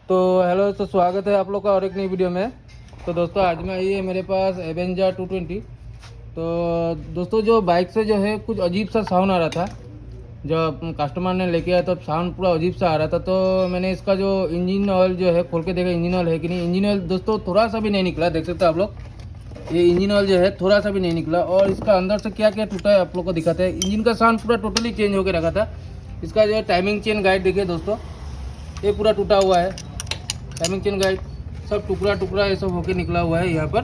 तो हेलो, तो स्वागत है आप लोग का और एक नई वीडियो में। तो दोस्तों आज में आई है मेरे पास एवेंजर 220। तो दोस्तों जो बाइक से जो है कुछ अजीब सा साउंड आ रहा था, जब कस्टमर ने लेके आया तो साउंड पूरा अजीब सा आ रहा था। तो मैंने इसका जो इंजन ऑयल जो है खोल के देखा, इंजन ऑयल है कि नहीं। इंजन ऑयल दोस्तों थोड़ा सा भी नहीं निकला, देख सकते हो आप लोग। ये इंजन ऑयल जो है थोड़ा सा भी नहीं निकला। और इसका अंदर से क्या क्या टूटा है आप लोग को दिखाते हैं। इंजन का साउंड पूरा टोटली चेंज होकर रखा था। इसका जो टाइमिंग चेन गाइड देखिए दोस्तों, ये पूरा टूटा हुआ है। टाइमिंग चेन गाइड सब टुकड़ा टुकड़ा ये सब होके निकला हुआ है। यहाँ पर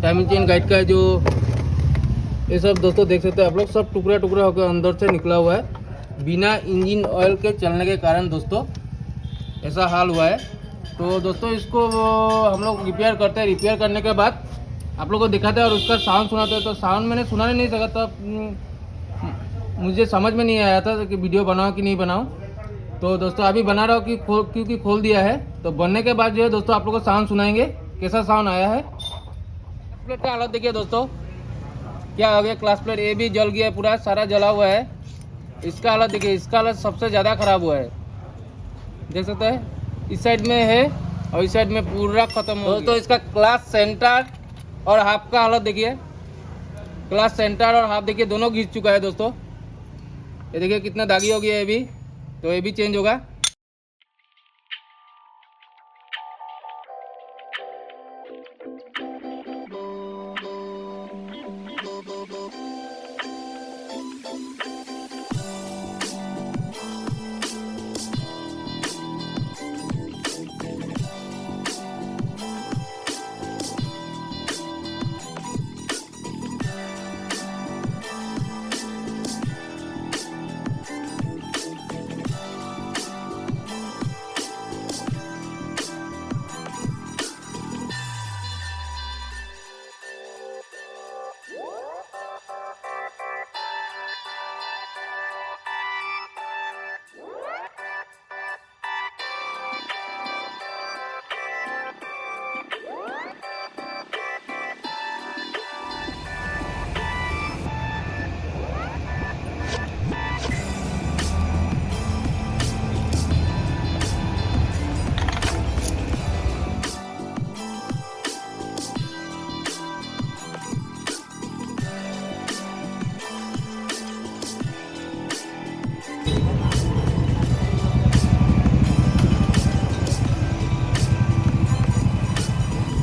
टाइमिंग चेन गाइड का जो ये सब दोस्तों देख सकते हैं आप लोग, सब टुकड़ा टुकड़ा होकर अंदर से निकला हुआ है। बिना इंजन ऑयल के चलने के कारण दोस्तों ऐसा हाल हुआ है। तो दोस्तों इसको हम लोग रिपेयर करते हैं। रिपेयर करने के बाद आप लोग को दिखाते हैं और उसका साउंड सुनाते हैं। तो साउंड मैंने सुना नहीं सका, तब मुझे समझ में नहीं आया था कि वीडियो बनाऊँ कि नहीं बनाऊँ। तो दोस्तों अभी बना रहा हूँ कि क्योंकि खोल दिया है। तो बनने के बाद जो है दोस्तों आप लोग को साउंड सुनाएंगे, कैसा साउंड आया है। क्लास प्लेट का हालत देखिए दोस्तों, क्या हो गया। क्लास प्लेट ये भी जल गया है, पूरा सारा जला हुआ है। इसका हालत देखिए, इसका हालत सबसे ज़्यादा ख़राब हुआ है, देख सकते हैं। इस साइड में है और इस साइड में पूरा ख़त्म हो गया। तो इसका क्लास सेंटर और हाफ का हालत देखिए। क्लास सेंटर और हाफ देखिए दोनों घिस चुका है दोस्तों। ये देखिए कितना दागी हो गया है अभी, तो ये भी चेंज होगा।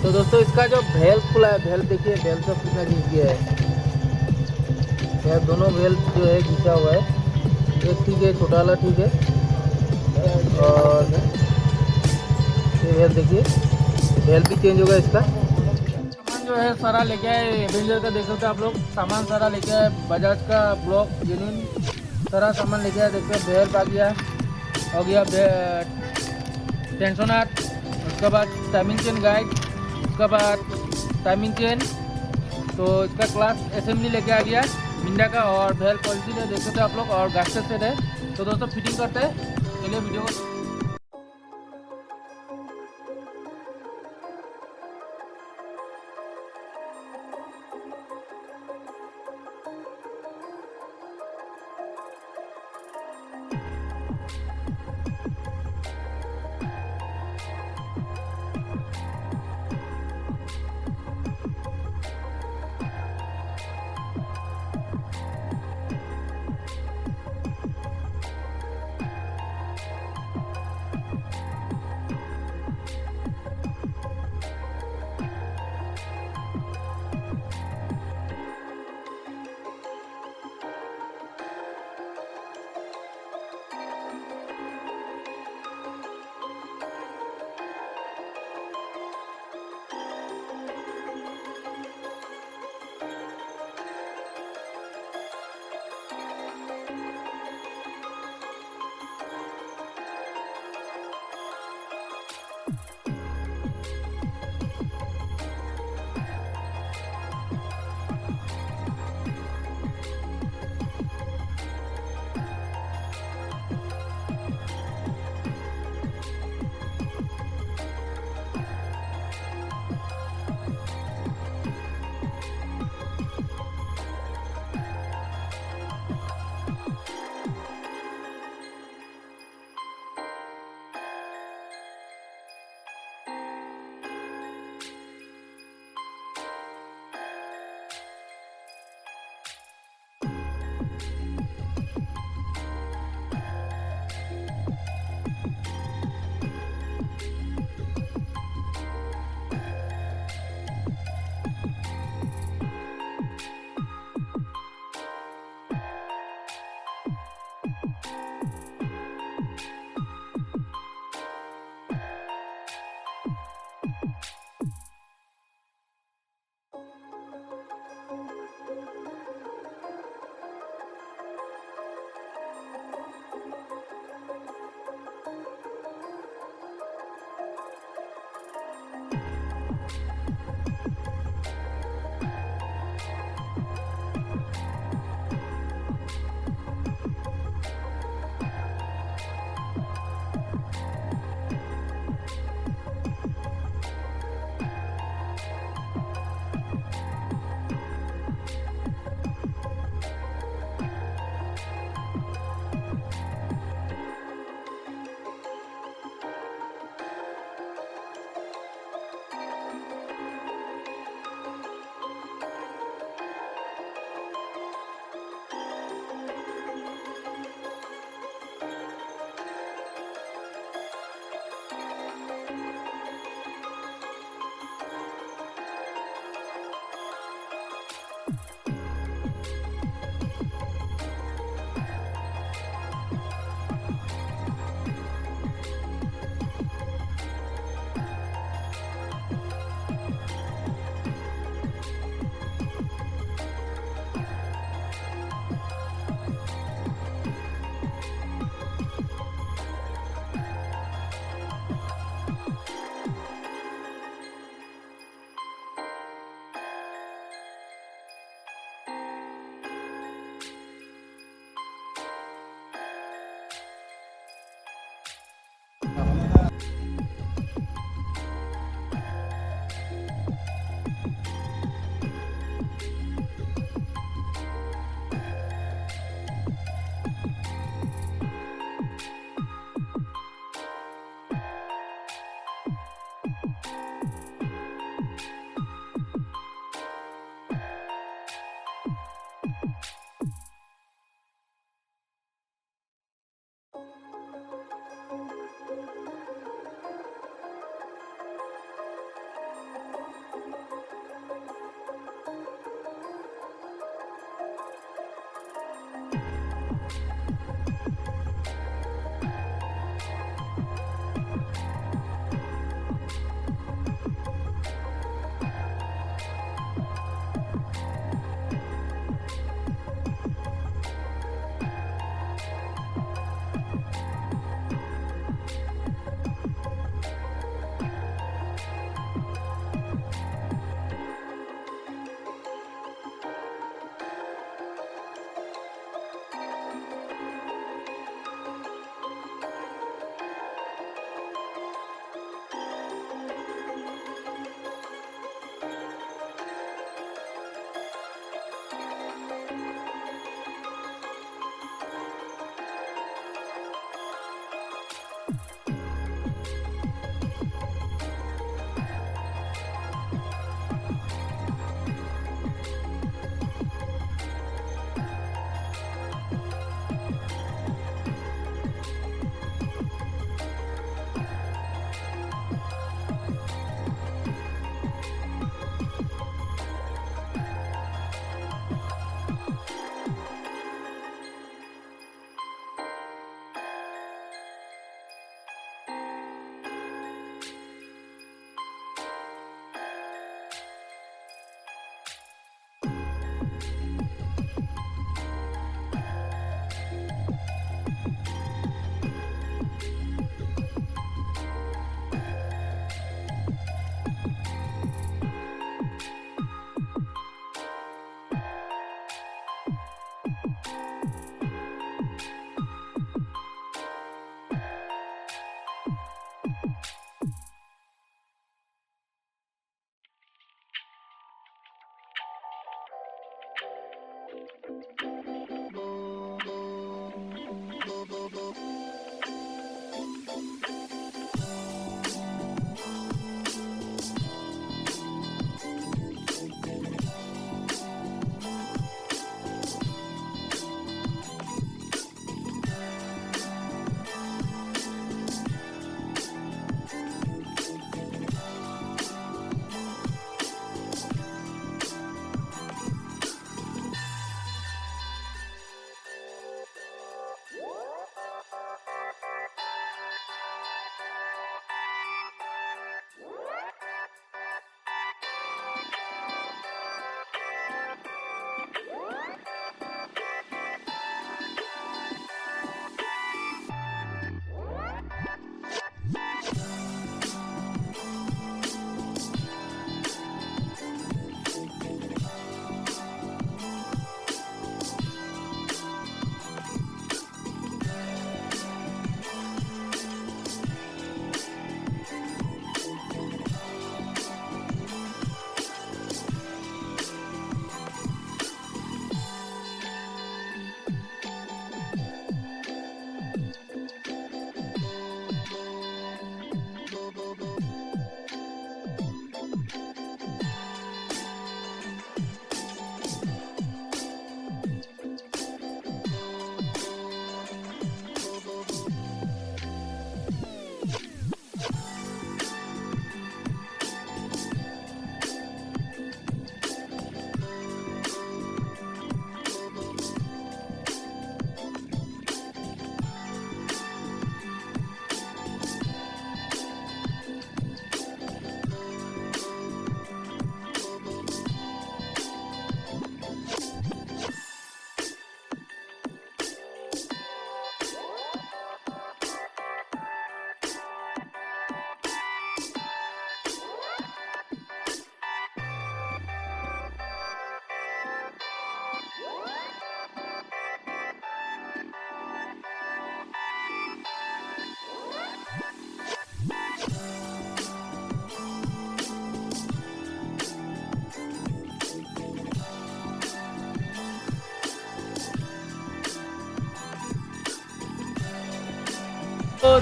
तो दोस्तों इसका जो भेल खुला है, भेल देखिए, भेल सब कितना घिस गया है। यह दोनों भेल जो है घिसा हुआ है। एक ठीक है, छोटा वाला ठीक है। और ये भेल देखिए, भेल भी चेंज होगा इसका। सामान जो है सारा लेके आए एवेंजर का, देख सकते हैं आप लोग। सामान सारा लेके आए, बजाज का ब्लॉक जेन्युइन सारा सामान लेके आए। देखते हैं भेल आ गया, हो गया टेंशनर, उसके बाद टाइमिंग चेन गाइड, उसके बाद टाइमिंग चेन। तो इसका क्लास असेंबली लेके आ गया मिंडा का, और भेल पॉलिसी है, देख सकते हैं आप लोग। और गास्टर सेट है। तो दोस्तों फिटिंग करते हैं, चलिए वीडियो को।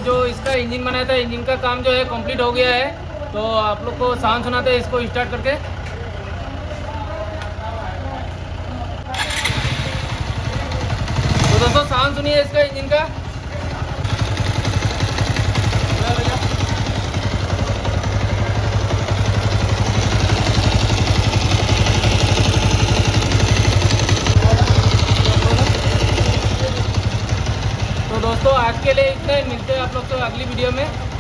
जो इसका इंजन बनाया था, इंजन का काम जो है कंप्लीट हो गया है। तो आप लोग को साउंड सुनाते हैं इसको स्टार्ट करके। तो दोस्तों साउंड सुनिए इसका इंजन का। तो दोस्तों आज के लिए इतना ही, मिलते हैं आप लोग को अगली वीडियो में।